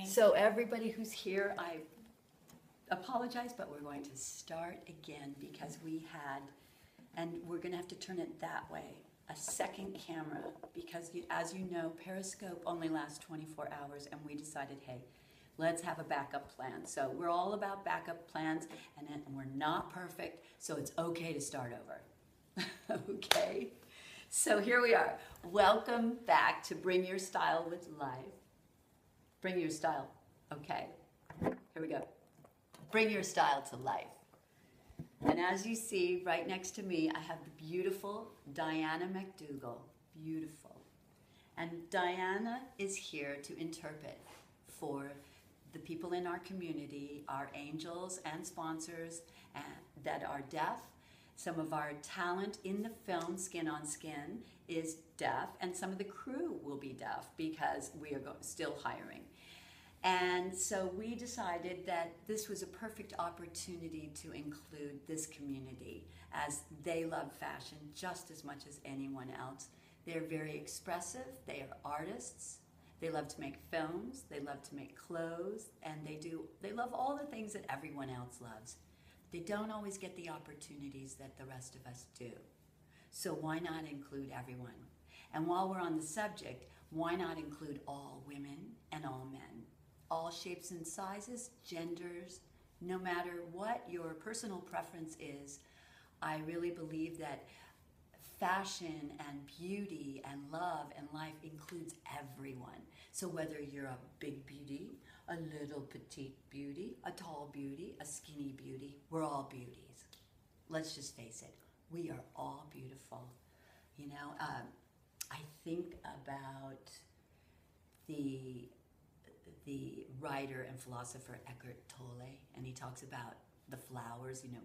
So everybody who's here, I apologize, but we're going to start again because we had, and we're going to have to turn it that way, a second camera, because as you know, Periscope only lasts 24 hours, and we decided, hey, let's have a backup plan. So we're all about backup plans, and we're not perfect, so it's okay to start over. Okay? So here we are. Welcome back to Bring Your Style with Life. Bring your style. Okay. Here we go. Bring your style to life. And as you see right next to me, I have the beautiful Diana MacDougall. Beautiful. And Diana is here to interpret for the people in our community, our angels and sponsors that are deaf. Some of our talent in the film, Skin on Skin, is deaf, and some of the crew will be deaf because we are still hiring. And so we decided that this was a perfect opportunity to include this community, as they love fashion just as much as anyone else. They're very expressive, they are artists, they love to make films, they love to make clothes, and they love all the things that everyone else loves. They don't always get the opportunities that the rest of us do. So why not include everyone? And while we're on the subject, why not include all women and all men? All shapes and sizes, genders, no matter what your personal preference is, I really believe that fashion and beauty and love and life includes everyone. So whether you're a big beauty, a little petite beauty, a tall beauty, a skinny beauty, we're all beauties. Let's just face it, we are all beautiful. You know, I think about the writer and philosopher Eckhart Tolle, and he talks about the flowers, you know,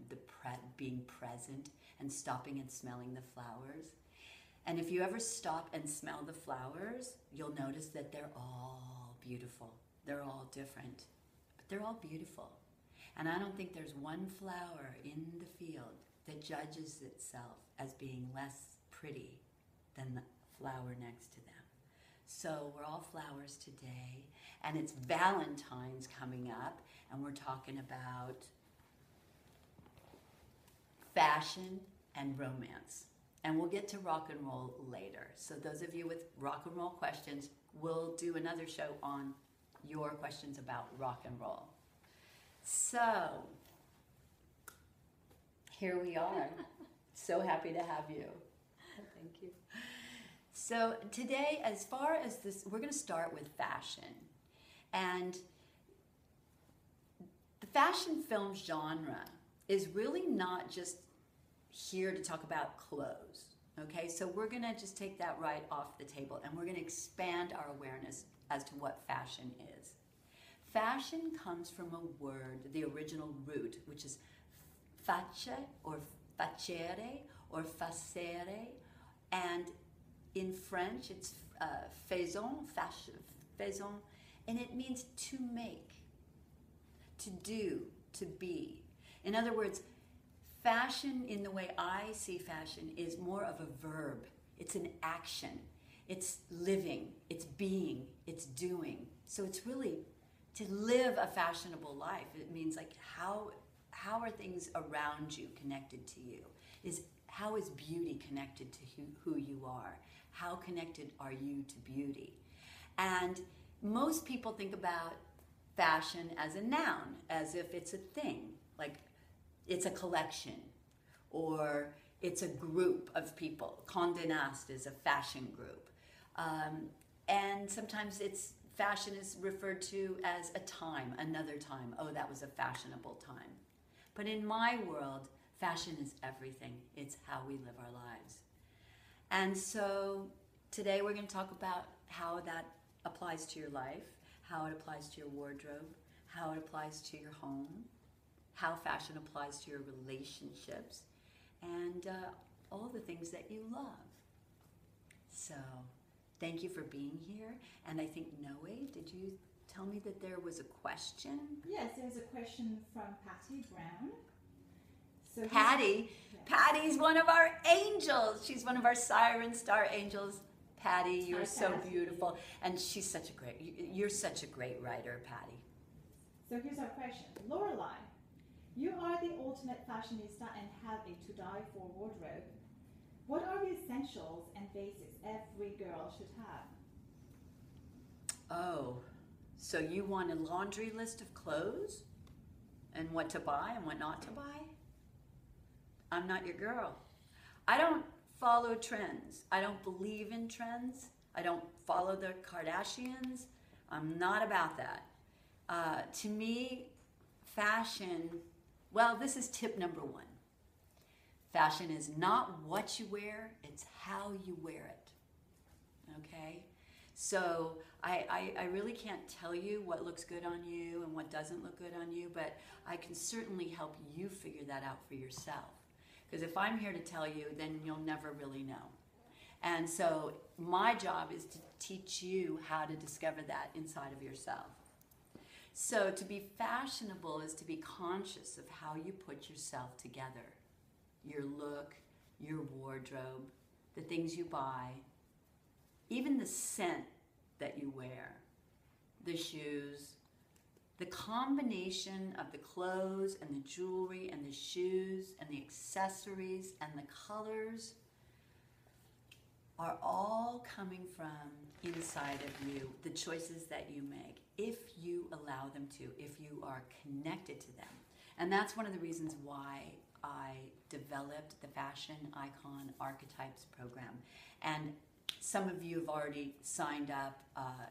being present and stopping and smelling the flowers. And if you ever stop and smell the flowers, you'll notice that they're all beautiful. They're all different, but they're all beautiful. And I don't think there's one flower in the field that judges itself as being less pretty than the flower next to them. So we're all flowers today, and it's Valentine's coming up, and we're talking about fashion and romance. And we'll get to rock and roll later. So those of you with rock and roll questions, we'll do another show on your questions about rock and roll. So here we are. So happy to have you. Thank you. So today, as far as this, we're going to start with fashion. And the fashion film genre is really not just here to talk about clothes, okay? So we're going to just take that right off the table, and we're going to expand our awareness as to what fashion is. Fashion comes from a word, the original root, which is face or facere or facere, and in French, it's faisons, faisons, and it means to make, to do, to be. In other words, fashion, in the way I see fashion, is more of a verb. It's an action. It's living, it's being, it's doing. So it's really to live a fashionable life. It means like how are things around you connected to you? How is beauty connected to who you are? How connected are you to beauty? And most people think about fashion as a noun, as if it's a thing, like it's a collection, or it's a group of people. Condé Nast is a fashion group. And sometimes fashion is referred to as a time, another time. Oh, that was a fashionable time. But in my world, fashion is everything. It's how we live our lives. And so today we're going to talk about how that applies to your life, how it applies to your wardrobe, how it applies to your home, how fashion applies to your relationships, and all the things that you love. So thank you for being here. And I think, Noe, did you tell me that there was a question? Yes, there was a question from Patty Brown. So Patty's one of our angels. She's one of our siren star angels. Patty, you're Hi, so Patty. beautiful. And you're such a great writer, Patty. So here's our question. Lorelei, you are the ultimate fashionista and have a to-die-for wardrobe. What are the essentials and basics every girl should have? Oh, so you want a laundry list of clothes? And what to buy and what not to buy? I'm not your girl. I don't follow trends. I don't believe in trends. I don't follow the Kardashians. I'm not about that. To me, fashion, well, this is tip number 1. Fashion is not what you wear, it's how you wear it. Okay? So I really can't tell you what looks good on you and what doesn't look good on you, but I can certainly help you figure that out for yourself. Because if I'm here to tell you, then you'll never really know. And so my job is to teach you how to discover that inside of yourself. So to be fashionable is to be conscious of how you put yourself together. Your look, your wardrobe, the things you buy, even the scent that you wear, the shoes, the combination of the clothes and the jewelry and the shoes and the accessories and the colors are all coming from inside of you, the choices that you make, if you allow them to, if you are connected to them. And that's one of the reasons why I developed the Fashion Icon Archetypes program. And some of you have already signed up,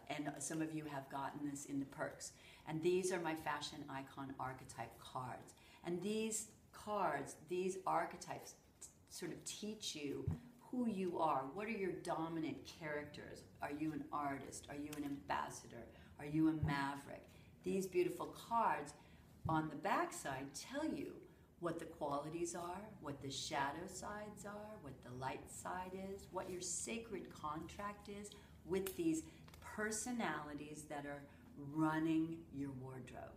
and some of you have gotten this in the perks. And these are my Fashion Icon Archetype cards. And these cards, these archetypes, sort of teach you who you are. What are your dominant characters? Are you an artist? Are you an ambassador? Are you a maverick? These beautiful cards on the back side tell you what the qualities are, what the shadow sides are, what the light side is, what your sacred contract is with these personalities that are running your wardrobe.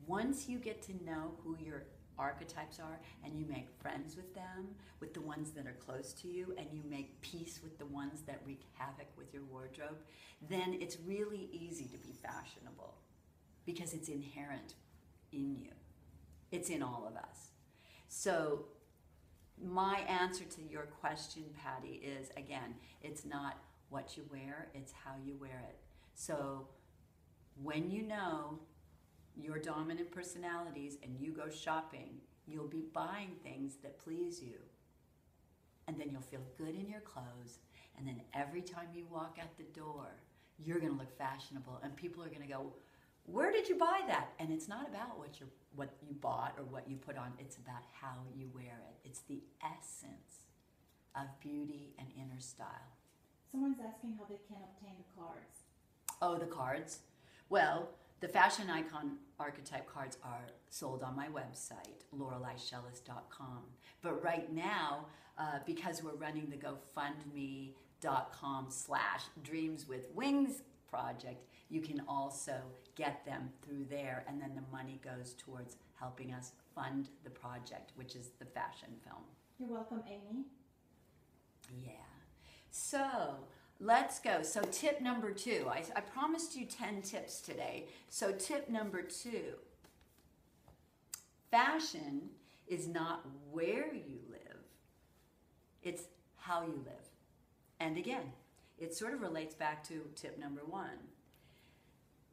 Once you get to know who your archetypes are and you make friends with them, with the ones that are close to you, and you make peace with the ones that wreak havoc with your wardrobe, then it's really easy to be fashionable because it's inherent in you. It's in all of us. So my answer to your question, Patty, is, again, it's not what you wear, it's how you wear it. So when you know your dominant personalities and you go shopping, you'll be buying things that please you. And then you'll feel good in your clothes. And then every time you walk out the door, you're going to look fashionable. And people are going to go, where did you buy that? And it's not about what you bought or what you put on. It's about how you wear it. It's the essence of beauty and inner style. Someone's asking how they can obtain the cards. Oh, the cards? Well, the Fashion Icon Archetype cards are sold on my website, Loreleishellist.com. But right now, because we're running the GoFundMe.com/DreamsWithWings project, you can also get them through there, and then the money goes towards helping us fund the project, which is the fashion film. You're welcome, Amy. Yeah. So let's go. So tip number 2. I promised you 10 tips today. So tip number 2. Fashion is not where you live. It's how you live. And again, it sort of relates back to tip number 1.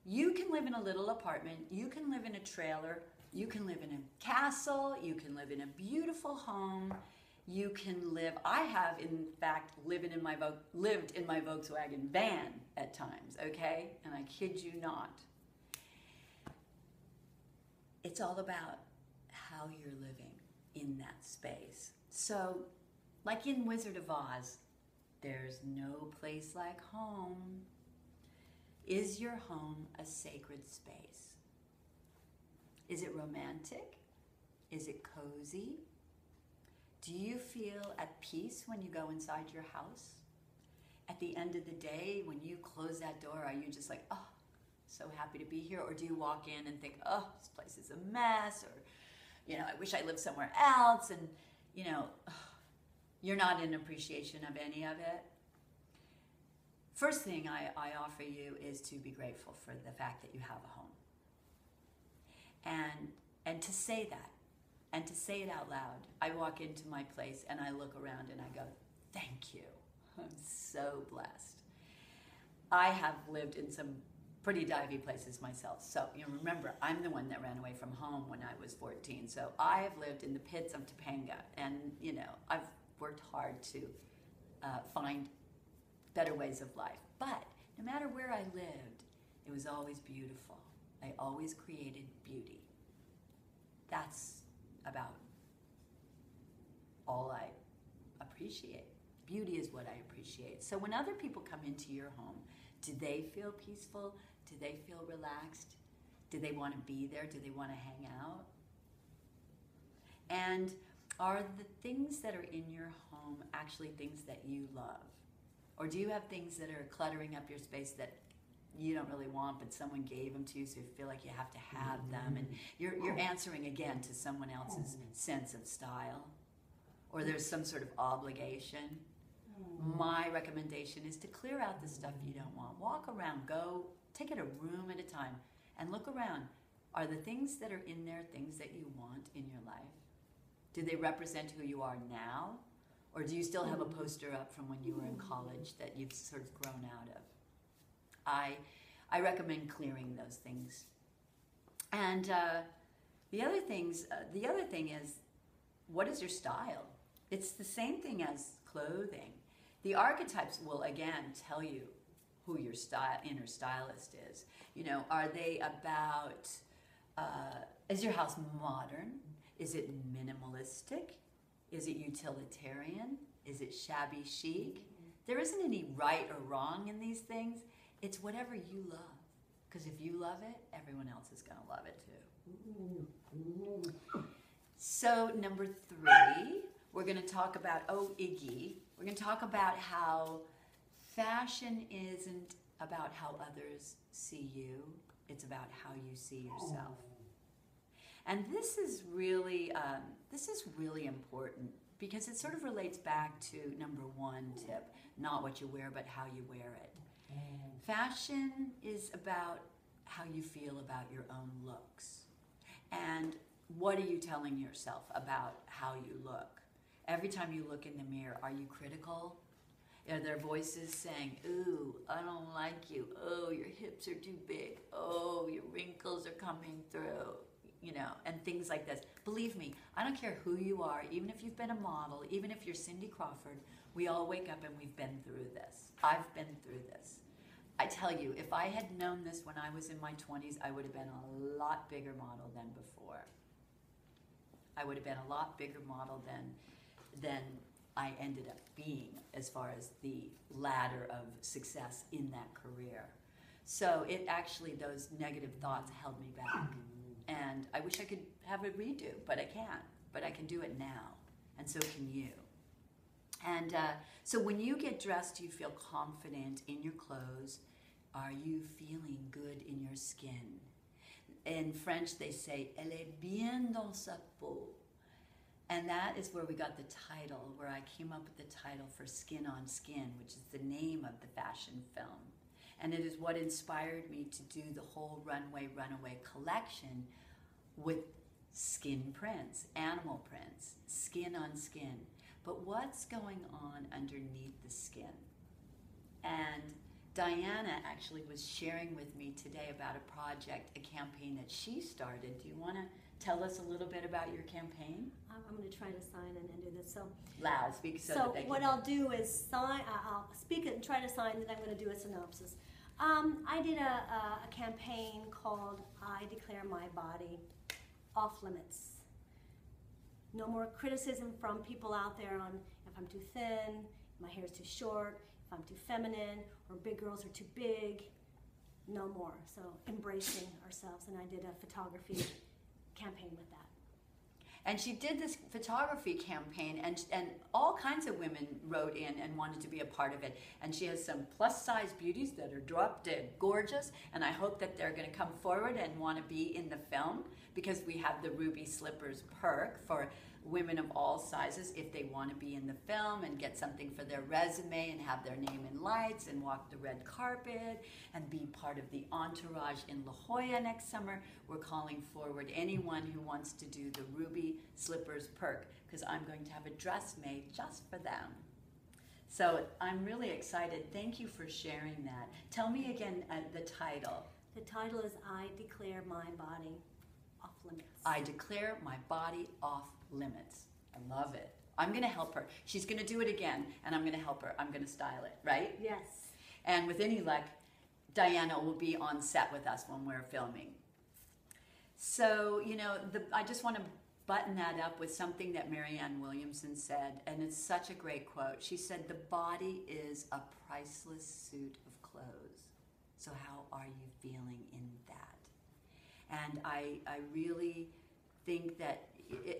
You can live in a little apartment. You can live in a trailer. You can live in a castle. You can live in a beautiful home. You can live, I have in fact lived in my Volkswagen van at times, okay? And I kid you not. It's all about how you're living in that space. So, like in Wizard of Oz, there's no place like home. Is your home a sacred space? Is it romantic? Is it cozy? Do you feel at peace when you go inside your house? At the end of the day, when you close that door, are you just like, oh, so happy to be here? Or do you walk in and think, oh, this place is a mess, or, you know, I wish I lived somewhere else, and, you know, you're not in appreciation of any of it? first thing I offer you is to be grateful for the fact that you have a home. And to say that, and to say it out loud. I walk into my place and I look around and I go, thank you. I'm so blessed. I have lived in some pretty divey places myself. So, you know, remember, I'm the one that ran away from home when I was 14. So I have lived in the pits of Topanga, and, you know, I've worked hard to find better ways of life. But no matter where I lived, it was always beautiful. I always created beauty. That's about all I appreciate. Beauty is what I appreciate. So when other people come into your home, do they feel peaceful? Do they feel relaxed? Do they want to be there? Do they want to hang out? And are the things that are in your home actually things that you love? Or do you have things that are cluttering up your space that you don't really want, but someone gave them to you, so you feel like you have to have them, and you're answering again to someone else's sense of style, or there's some sort of obligation? My recommendation is to clear out the stuff you don't want. Walk around, go, take it a room at a time, and look around. Are the things that are in there things that you want in your life? Do they represent who you are now? Or do you still have a poster up from when you were in college that you've sort of grown out of? I recommend clearing those things. And the other thing is, what is your style? It's the same thing as clothing. The archetypes will again tell you who your inner stylist is. You know, are they about, is your house modern? Is it minimalistic? Is it utilitarian? Is it shabby chic? There isn't any right or wrong in these things. It's whatever you love. Because if you love it, everyone else is going to love it too. So number 3, we're going to talk about, Iggy, we're going to talk about how fashion isn't about how others see you. It's about how you see yourself. And this is really important, because it sort of relates back to number 1 tip, not what you wear, but how you wear it. Fashion is about how you feel about your own looks. And what are you telling yourself about how you look? Every time you look in the mirror, are you critical? Are there voices saying, ooh, I don't like you. Oh, your hips are too big. Oh, your wrinkles are coming through. You know, and things like this. Believe me, I don't care who you are, even if you've been a model, even if you're Cindy Crawford, we all wake up and we've been through this. I've been through this. I tell you, if I had known this when I was in my 20s, I would have been a lot bigger model than before. I would have been a lot bigger model than I ended up being as far as the ladder of success in that career. So it actually, those negative thoughts held me back. And I wish I could have a redo, but I can't. But I can do it now, and so can you. And so when you get dressed, do you feel confident in your clothes? Are you feeling good in your skin? In French, they say, elle est bien dans sa peau. And that is where we got the title, where I came up with the title for Skin on Skin, which is the name of the fashion film. And it is what inspired me to do the whole Runway Runaway collection with skin prints, animal prints, skin on skin. But what's going on underneath the skin? And Diana actually was sharing with me today about a project, a campaign that she started. Do you want to tell us a little bit about your campaign? I'm going to try to sign and do this. So loud, speak so that they can what hear. I'll do is I'll speak it and try to sign, then I'm going to do a synopsis. I did a campaign called I Declare My Body Off Limits. No more criticism from people out there on if I'm too thin, my hair is too short, if I'm too feminine, or big girls are too big. No more. So embracing ourselves, and I did a photography campaign with that. And she did this photography campaign, and all kinds of women wrote in and wanted to be a part of it. And she has some plus-size beauties that are drop dead gorgeous, and I hope that they're going to come forward and want to be in the film, because we have the Ruby Slippers perk for women of all sizes if they want to be in the film and get something for their resume and have their name in lights and walk the red carpet and be part of the entourage in La Jolla next summer. We're calling forward anyone who wants to do the Ruby Slippers perk, because I'm going to have a dress made just for them. So I'm really excited. Thank you for sharing that. Tell me again the title. The title is I Declare My Body Off Limits. I declare my body off limits. I love it. I'm going to help her. She's going to do it again, and I'm going to help her. I'm going to style it, right? Yes. And with any luck, Diana will be on set with us when we're filming. So, you know, I just want to button that up with something that Marianne Williamson said, and it's such a great quote. She said, "The body is a priceless suit of clothes. So how are you feeling in that?" And I really think that,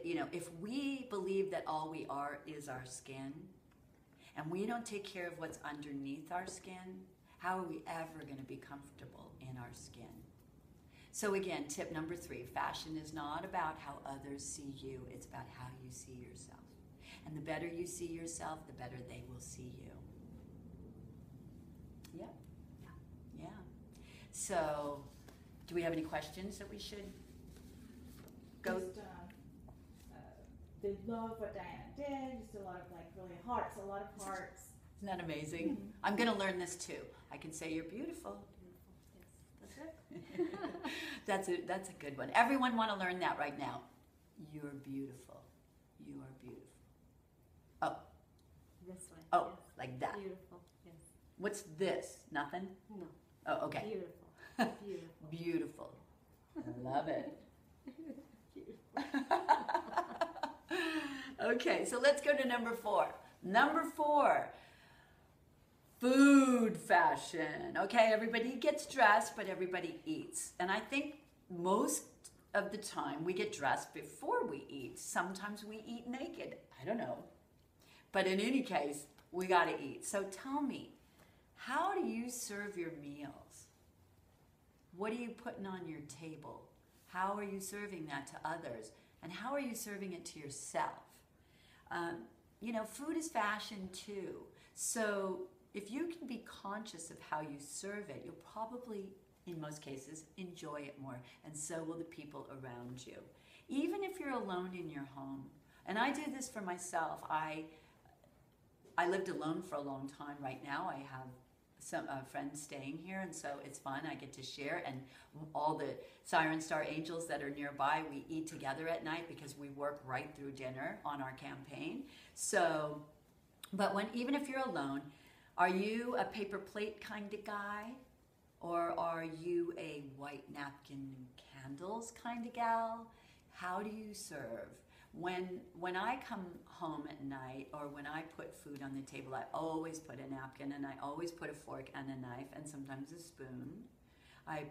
you know, if we believe that all we are is our skin, and we don't take care of what's underneath our skin, how are we ever going to be comfortable in our skin? So again, tip number 3, fashion is not about how others see you, it's about how you see yourself. And the better you see yourself, the better they will see you. Yeah? Yeah. So, do we have any questions that we should go? Just, they love what Diana did. Just a lot of like really hearts, a lot of hearts. Isn't that amazing? I'm going to learn this too. I can say you're beautiful. Yes, that's it. That's a good one. Everyone want to learn that right now. You're beautiful. You are beautiful. Oh. This way. Oh, Yes. like that. Beautiful. Yes. What's this? Nothing? No. Oh, okay. Beautiful. Beautiful. Beautiful. I love it. Beautiful. Okay, so let's go to number 4. Number 4. Food fashion. Okay, everybody gets dressed, but everybody eats. And I think most of the time we get dressed before we eat. Sometimes we eat naked. I don't know. But in any case, we got to eat. So tell me, how do you serve your meals? What are you putting on your table? How are you serving that to others? And how are you serving it to yourself? You know, food is fashion too. So if you can be conscious of how you serve it, you'll probably, in most cases, enjoy it more. And so will the people around you. Even if you're alone in your home. And I do this for myself. I lived alone for a long time. Right now I have some friends staying here, and so it's fun. I get to share, and all the Siren Star Angels that are nearby, we eat together at night because we work right through dinner on our campaign. So, but even if you're alone, are you a paper plate kind of guy? Or are you a white napkin and candles kind of gal? How do you serve? When I come home at night, or when I put food on the table, I always put a napkin, and I always put a fork and a knife, and sometimes a spoon. I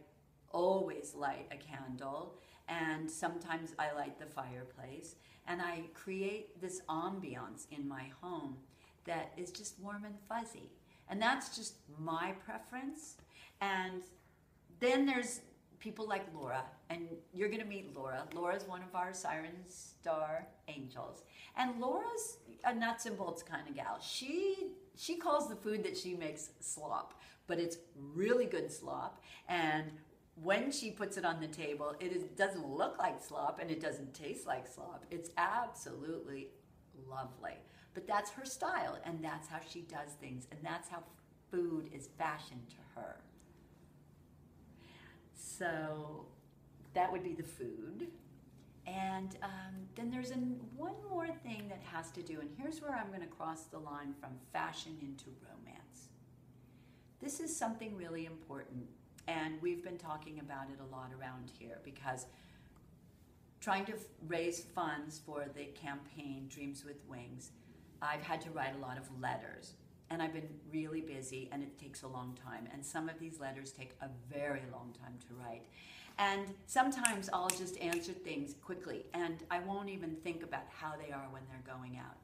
always light a candle, and sometimes I light the fireplace, and I create this ambiance in my home that is just warm and fuzzy. And that's just my preference. And then there's people like Laura, and you're going to meet Laura. Laura's one of our Siren Star Angels. And Laura's a nuts and bolts kind of gal. She calls the food that she makes slop, but it's really good slop. And when she puts it on the table, doesn't look like slop, and it doesn't taste like slop. It's absolutely lovely. But that's her style, and that's how she does things, and that's how food is fashioned to her. So that would be the food. And then there's one more thing that has to do, and here's where I'm going to cross the line from fashion into romance. This is something really important, and we've been talking about it a lot around here, because trying to raise funds for the campaign Dreams with Wings, I've had to write a lot of letters. And I've been really busy, and it takes a long time. And some of these letters take a very long time to write. And sometimes I'll just answer things quickly, and I won't even think about how they are when they're going out.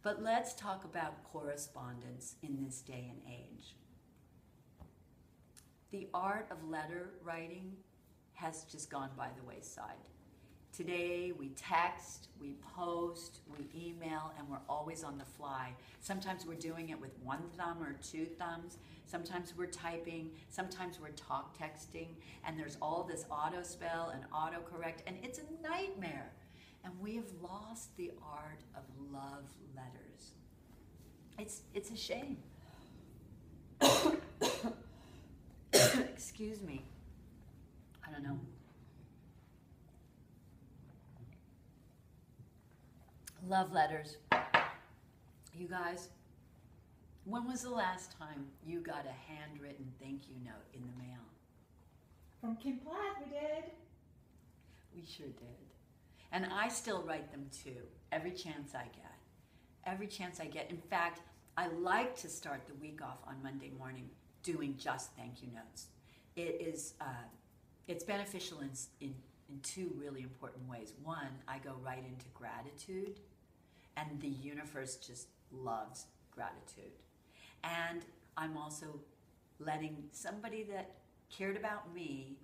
But let's talk about correspondence in this day and age. The art of letter writing has just gone by the wayside. Today we text, we post, we email, and we're always on the fly. Sometimes we're doing it with one thumb or two thumbs. Sometimes we're typing, sometimes we're talk texting, and there's all this auto spell and autocorrect, and it's a nightmare. And we have lost the art of love letters. It's a shame. Excuse me. I don't know. Love letters. You guys, when was the last time you got a handwritten thank you note in the mail? From Kim Platt, we did. We sure did. And I still write them too, every chance I get. Every chance I get. In fact, I like to start the week off on Monday morning doing just thank you notes. It's beneficial in two really important ways. One, I go right into gratitude, and the universe just loves gratitude. And I'm also letting somebody that cared about me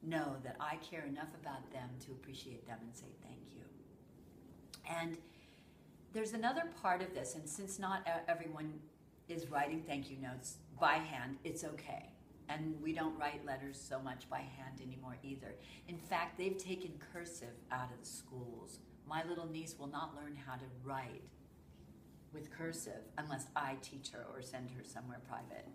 know that I care enough about them to appreciate them and say thank you. And there's another part of this, and since not everyone is writing thank you notes by hand, it's okay. And we don't write letters so much by hand anymore either. In fact, they've taken cursive out of the schools. My little niece will not learn how to write with cursive unless I teach her or send her somewhere private.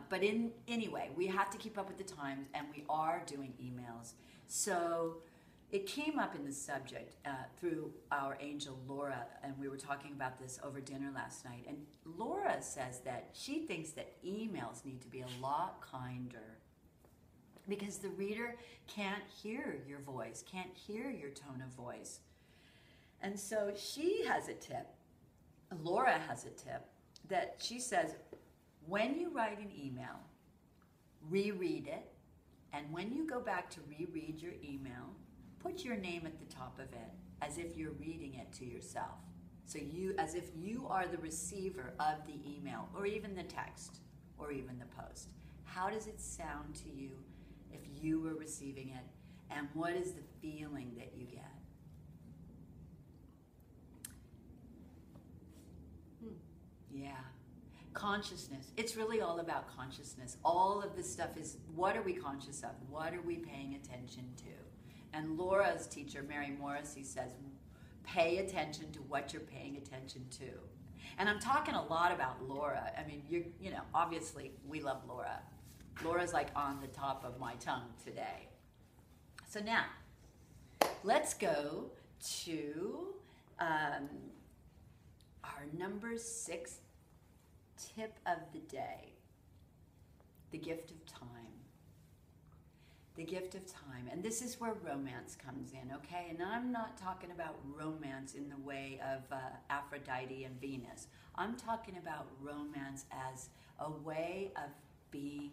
But anyway, we have to keep up with the times, and we are doing emails. So it came up in the subject through our angel Laura, and we were talking about this over dinner last night. And Laura says that she thinks that emails need to be a lot kinder because the reader can't hear your voice, can't hear your tone of voice. And so she has a tip, Laura has a tip, that she says, when you write an email, reread it, and when you go back to reread your email, put your name at the top of it as if you're reading it to yourself. So as if you are the receiver of the email, or even the text, or even the post. How does it sound to you if you were receiving it, and what is the feeling that you get? Yeah. Consciousness. It's really all about consciousness. All of this stuff is, what are we conscious of? What are we paying attention to? And Laura's teacher, Mary Morrissey, says, pay attention to what you're paying attention to. And I'm talking a lot about Laura. I mean, you know, obviously we love Laura. Laura's like on the top of my tongue today. So now, let's go to our number 6 tip of the day, the gift of time. The gift of time. And this is where romance comes in, okay? And I'm not talking about romance in the way of Aphrodite and Venus. I'm talking about romance as a way of being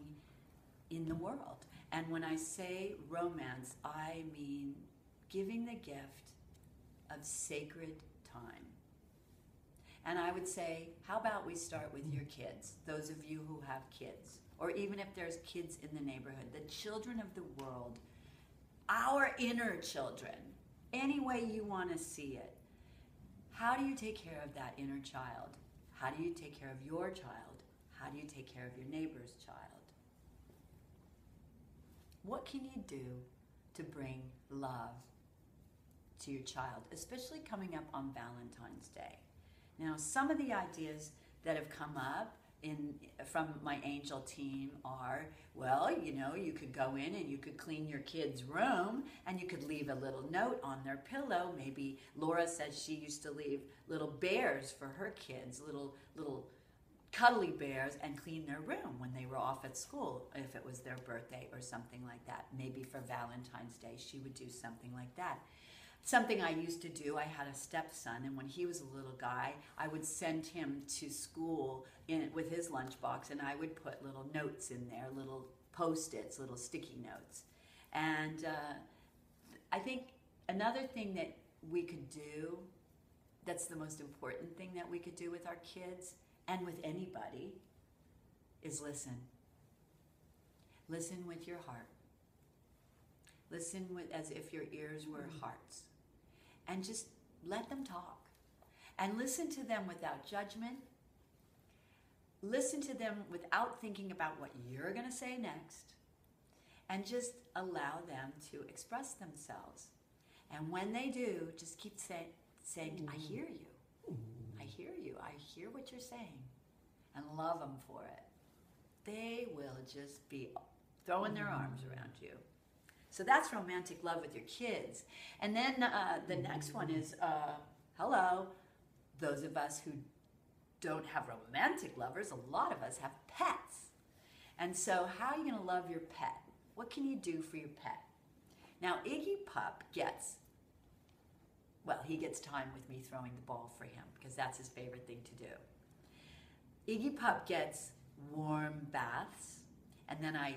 in the world. And when I say romance, I mean giving the gift of sacred time. And I would say, how about we start with your kids, those of you who have kids, or even if there's kids in the neighborhood, the children of the world, our inner children, any way you want to see it. How do you take care of that inner child? How do you take care of your child? How do you take care of your neighbor's child? What can you do to bring love to your child, especially coming up on Valentine's Day? Now, some of the ideas that have come up from my angel team are, well, you know, you could go in and you could clean your kid's room and you could leave a little note on their pillow. Maybe Laura says she used to leave little bears for her kids, little cuddly bears, and clean their room when they were off at school, if it was their birthday or something like that. Maybe for Valentine's Day, she would do something like that. Something I used to do, I had a stepson, and when he was a little guy, I would send him to school with his lunchbox, and I would put little notes in there, little Post-its, little sticky notes. And I think another thing that we could do, that's the most important thing that we could do with our kids and with anybody, is listen. Listen with your heart. Listen with, as if your ears were hearts. And just let them talk. And listen to them without judgment. Listen to them without thinking about what you're going to say next. And just allow them to express themselves. And when they do, just keep saying, I hear you. I hear you. I hear what you're saying. And love them for it. They will just be throwing their arms around you. So that's romantic love with your kids. And then the next one is, hello, those of us who don't have romantic lovers, a lot of us have pets. And so how are you going to love your pet? What can you do for your pet? Now, Iggy Pup gets, well, he gets time with me throwing the ball for him because that's his favorite thing to do. Iggy Pup gets warm baths, and then I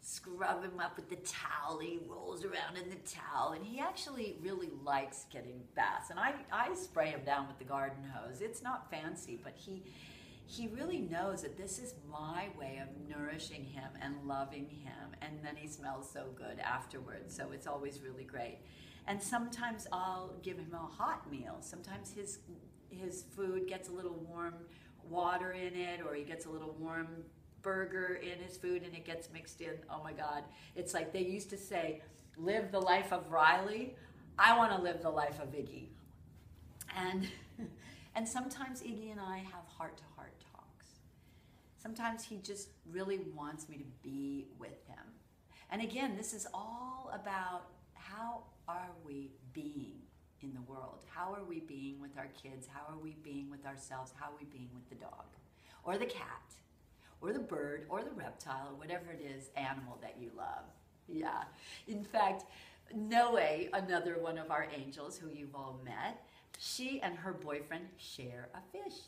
scrub him up with the towel. He rolls around in the towel, and he actually really likes getting baths. And I spray him down with the garden hose. It's not fancy, but he really knows that this is my way of nourishing him and loving him, and then he smells so good afterwards, so it's always really great. And sometimes I'll give him a hot meal. Sometimes his food gets a little warm water in it, or he gets a little warm burger in his food and it gets mixed in. Oh my God. It's like they used to say, live the life of Riley. I want to live the life of Iggy. And sometimes Iggy and I have heart-to-heart talks. Sometimes he just really wants me to be with him. And again, this is all about how are we being in the world? How are we being with our kids? How are we being with ourselves? How are we being with the dog or the cat or the bird or the reptile or whatever it is, animal that you love? Yeah. In fact, Noe, another one of our angels who you've all met, she and her boyfriend share a fish.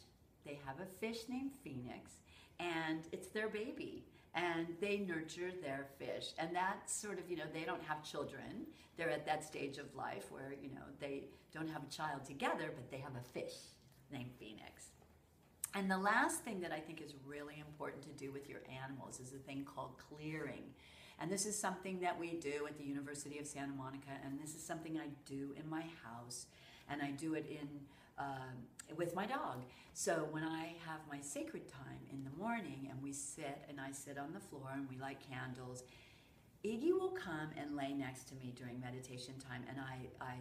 They have a fish named Phoenix, and it's their baby. And they nurture their fish. And that's sort of, they don't have children. They're at that stage of life where, they don't have a child together, but they have a fish named Phoenix. And the last thing that I think is really important to do with your animals is a thing called clearing. And this is something that we do at the University of Santa Monica, and this is something I do in my house, and I do it with my dog. So when I have my sacred time in the morning and I sit on the floor and we light candles, Iggy will come and lay next to me during meditation time, and I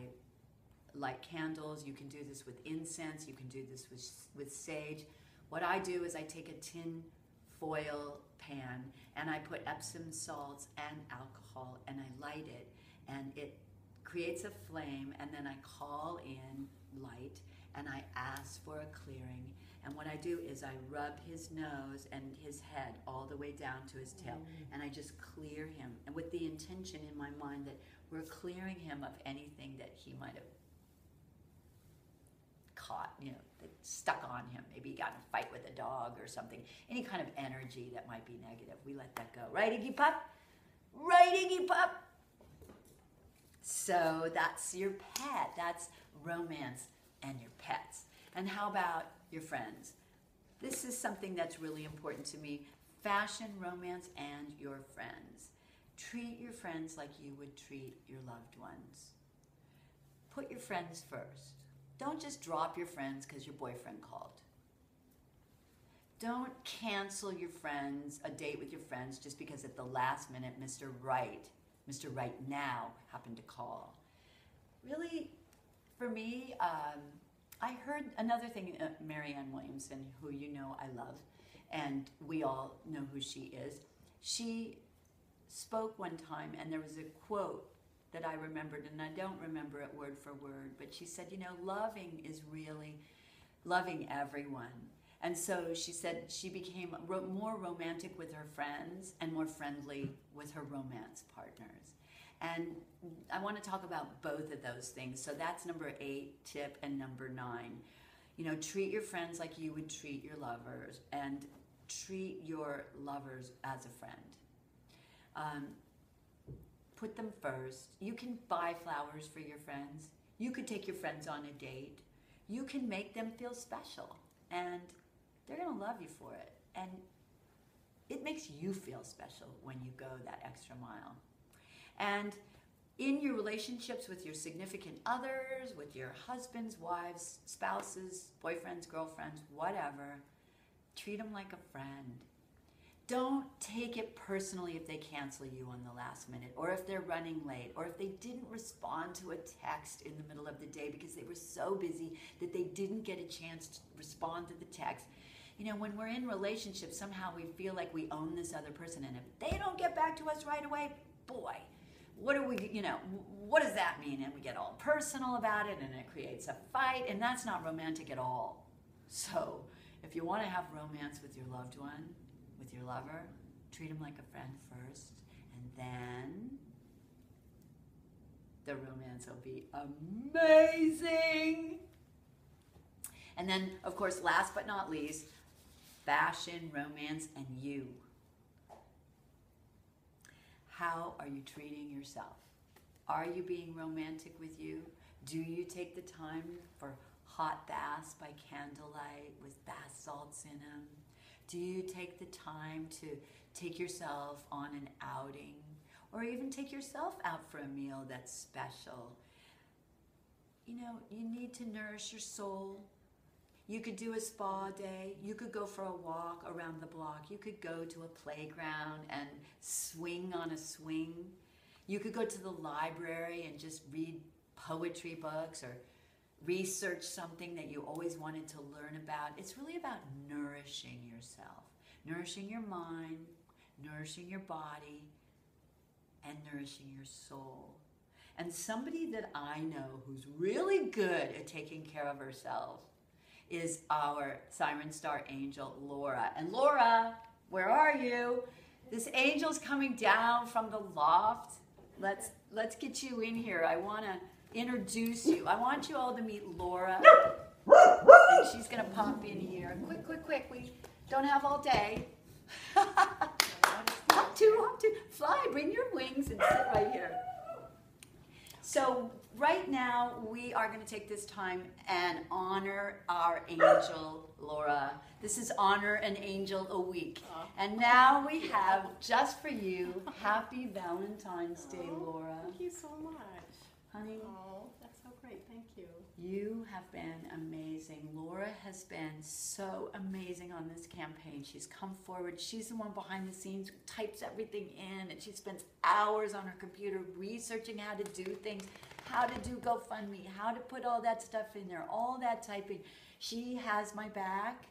light candles. You can do this with incense, you can do this with sage. What I do is I take a tin foil pan and I put Epsom salts and alcohol and I light it, and it creates a flame, and then I call in light and I ask for a clearing. And what I do is I rub his nose and his head all the way down to his tail, and I just clear him, and with the intention in my mind that we're clearing him of anything that he might have caught, that stuck on him. Maybe he got in a fight with a dog or something. Any kind of energy that might be negative, we let that go. Right, Iggy Pup? Right, Iggy Pup? So that's your pet. That's romance and your pets. And how about your friends? This is something that's really important to me. Fashion, romance, and your friends. Treat your friends like you would treat your loved ones. Put your friends first. Don't just drop your friends because your boyfriend called. Don't cancel your friends, a date with your friends, just because at the last minute Mr. Right Now happened to call. Really, for me, I heard another thing, Marianne Williamson, who I love, and we all know who she is. She spoke one time, and there was a quote that I remembered, and I don't remember it word for word, but she said, loving is really loving everyone. And so she said she became more romantic with her friends and more friendly with her romance partners. And I want to talk about both of those things. So that's number 8 tip, and number 9. Treat your friends like you would treat your lovers, and treat your lovers as a friend. Put them first. You can buy flowers for your friends. You could take your friends on a date. You can make them feel special, and they're going to love you for it. And it makes you feel special when you go that extra mile. And in your relationships with your significant others, with your husbands, wives, spouses, boyfriends, girlfriends, whatever, treat them like a friend. Don't take it personally if they cancel you on the last minute, or if they're running late, or if they didn't respond to a text in the middle of the day because they were so busy that they didn't get a chance to respond to the text. You know, when we're in relationships, somehow we feel like we own this other person, and if they don't get back to us right away, boy, what do we, you know, what does that mean? And we get all personal about it, and it creates a fight, and that's not romantic at all. So if you want to have romance with your loved one, with your lover, treat them like a friend first, and then the romance will be amazing. And then, of course, last but not least, fashion, romance, and you. How are you treating yourself? Are you being romantic with you? Do you take the time for hot baths by candlelight with bath salts in them? Do you take the time to take yourself on an outing, or even take yourself out for a meal that's special? You know, you need to nourish your soul. You could do a spa day. You could go for a walk around the block. You could go to a playground and swing on a swing. You could go to the library and just read poetry books or research something that you always wanted to learn about. It's really about nourishing yourself, nourishing your mind, nourishing your body, and nourishing your soul. And somebody that I know who's really good at taking care of herself is our Siren Star angel, Laura. And Laura, where are you? This angel's coming down from the loft. Let's get you in here. I want to introduce you. I want you all to meet Laura. And she's going to pop in here. Quick. We don't have all day. Hop to. Fly. Bring your wings and sit right here. So right now, we are going to take this time and honor our angel, Laura. This is Honor an Angel a Week. And now we have, just for you, Happy Valentine's Day, Laura. Thank you so much. Honey, Oh, that's so great. Thank you. you have been amazing. Laura has been so amazing on this campaign. She's come forward. She's the one behind the scenes who types everything in, and she spends hours on her computer researching how to do things, how to do GoFundMe, how to put all that stuff in there, all that typing. She has my back.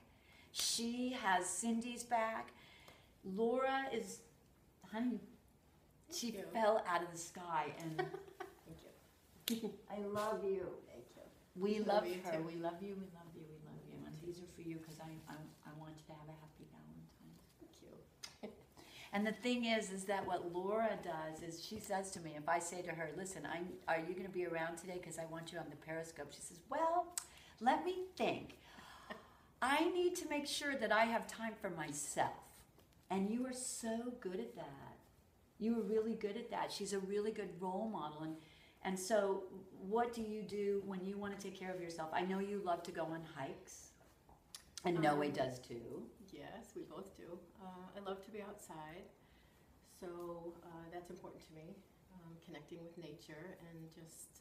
She has Cindy's back. Laura is, honey, she you. fell out of the sky, and Thank you. I love you. Thank you. We Love love you her. too. We love you. We love you. We love you. And these are for you because I want you to have a happy Valentine's. Thank you. And the thing is that what Laura does is she says to me, if I say to her, listen, are you going to be around today because I want you on the Periscope? She says, well, let me think. I need to make sure that I have time for myself. And you are so good at that. You are really good at that. She's a really good role model. And so what do you do when you want to take care of yourself? I know you love to go on hikes. And Noe does too. Yes, we both do. I love to be outside, so that's important to me. Connecting with nature and just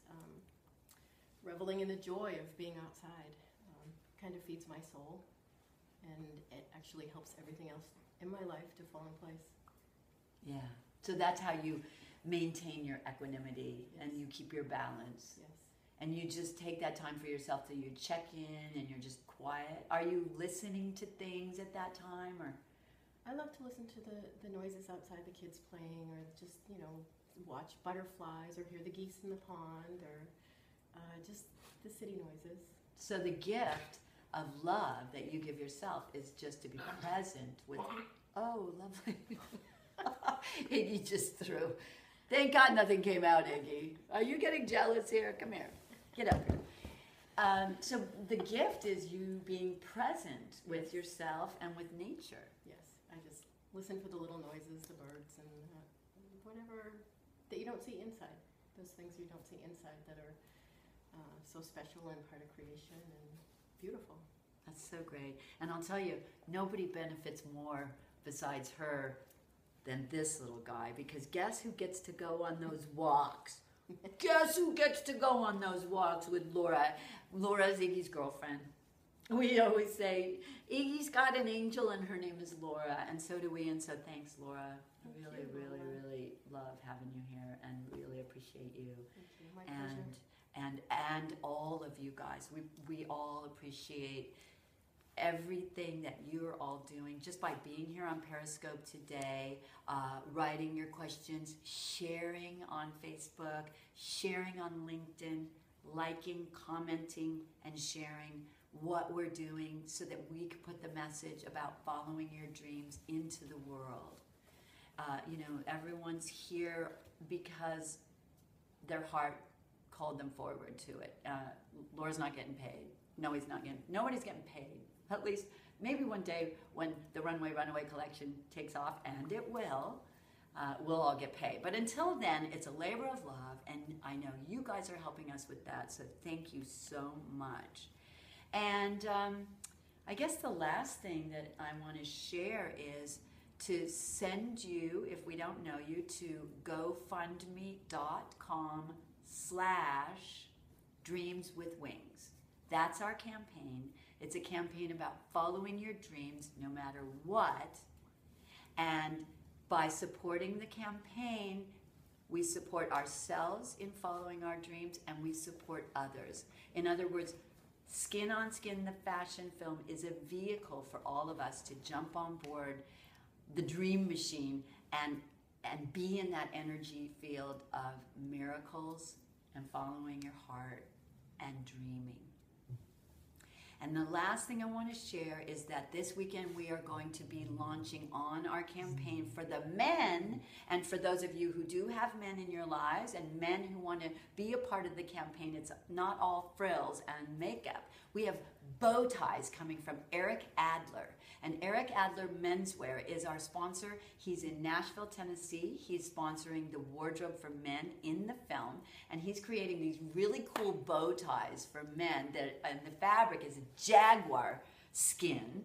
reveling in the joy of being outside kind of feeds my soul, and it actually helps everything else in my life to fall in place. Yeah. So that's how you maintain your equanimity and you keep your balance. Yes. And you just take that time for yourself so you check in and you're just quiet. Are you listening to things at that time, or? I love to listen to the noises outside, the kids playing, or just, watch butterflies or hear the geese in the pond, or just the city noises. So the gift of love that you give yourself is just to be present with, oh, lovely. Iggy just threw. Thank God nothing came out, Iggy. Are you getting jealous here? Come here. Get up here. So the gift is you being present with yourself and with nature. Yes, I just listen for the little noises, the birds, and whatever that you don't see inside. Those things you don't see inside that are so special and part of creation and beautiful. That's so great. And I'll tell you, nobody benefits more besides her than this little guy, because guess who gets to go on those walks Guess who gets to go on those walks with Laura? Laura's Iggy's girlfriend. We always say, Iggy's got an angel and her name is Laura, and so do we, and so thanks, Laura. Thank I you, really, Laura. really love having you here and really appreciate you. Thank you. My pleasure. And all of you guys. We all appreciate everything that you're all doing just by being here on Periscope today, writing your questions, sharing on Facebook, sharing on LinkedIn, liking, commenting, and sharing what we're doing so that we can put the message about following your dreams into the world. You know, everyone's here because their heart called them forward to it. Laura's not getting paid. Nobody's getting paid. At least maybe one day when the Runway collection takes off, and it will, we'll all get paid. But until then, it's a labor of love, and I know you guys are helping us with that, so thank you so much. And I guess the last thing that I want to share is to send you, if we don't know you, to gofundme.com/dreamswithwings. That's our campaign. It's a campaign about following your dreams no matter what. And by supporting the campaign, we support ourselves in following our dreams, and we support others. In other words, Skin on Skin, the fashion film, is a vehicle for all of us to jump on board the dream machine and be in that energy field of miracles and following your heart and dreaming. And the last thing I want to share is that this weekend we are going to be launching on our campaign for the men, and for those of you who do have men in your lives and men who want to be a part of the campaign. It's not all frills and makeup. We have bow ties coming from Eric Adler. And Eric Adler Menswear is our sponsor. He's in Nashville, Tennessee. He's sponsoring the wardrobe for men in the film. And he's creating these really cool bow ties for men. And the fabric is a jaguar skin.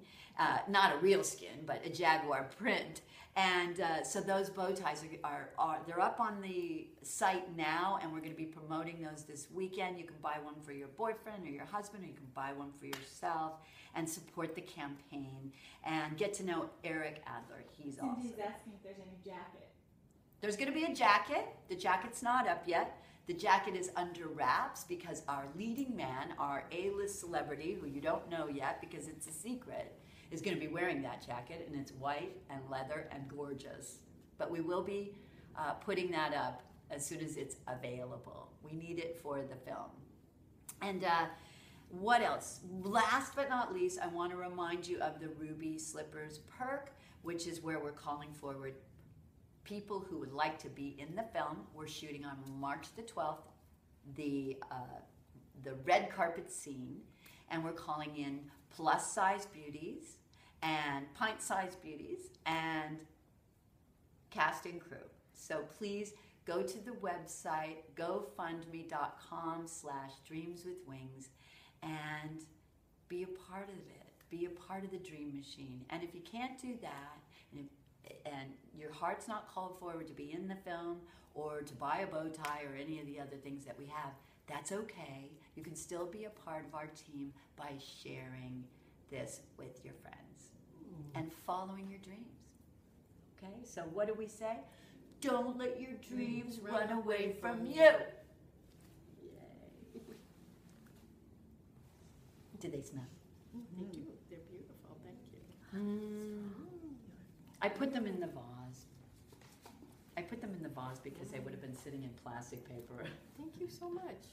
Not a real skin, but a jaguar print. And so those bow ties they're up on the site now, and we're going to be promoting those this weekend. You can buy one for your boyfriend or your husband, or you can buy one for yourself and support the campaign and get to know Eric Adler. He's awesome. Cindy's asking if there's any jacket. There's going to be a jacket. The jacket's not up yet. The jacket is under wraps because our leading man, our A-list celebrity, who you don't know yet because it's a secret, is going to be wearing that jacket, and it's white and leather and gorgeous. But we will be putting that up as soon as it's available. We need it for the film. And what else? Last but not least, I want to remind you of the Ruby Slippers perk, which is where we're calling forward people who would like to be in the film. We're shooting on March the 12th, the red carpet scene, and we're calling in plus-size beauties and pint-sized beauties and cast and crew. So please go to the website, gofundme.com/dreamswithwings, and be a part of it. Be a part of the dream machine. And if you can't do that, and your heart's not called forward to be in the film or to buy a bow tie or any of the other things that we have, that's okay. You can still be a part of our team by sharing this with your friends and following your dreams. Okay, so what do we say? Don't let your dreams run away from you. Yay. Did they smell? They do. They're beautiful. Thank you. I put them in the vase. I put them in the vase because they would have been sitting in plastic paper. Thank you so much.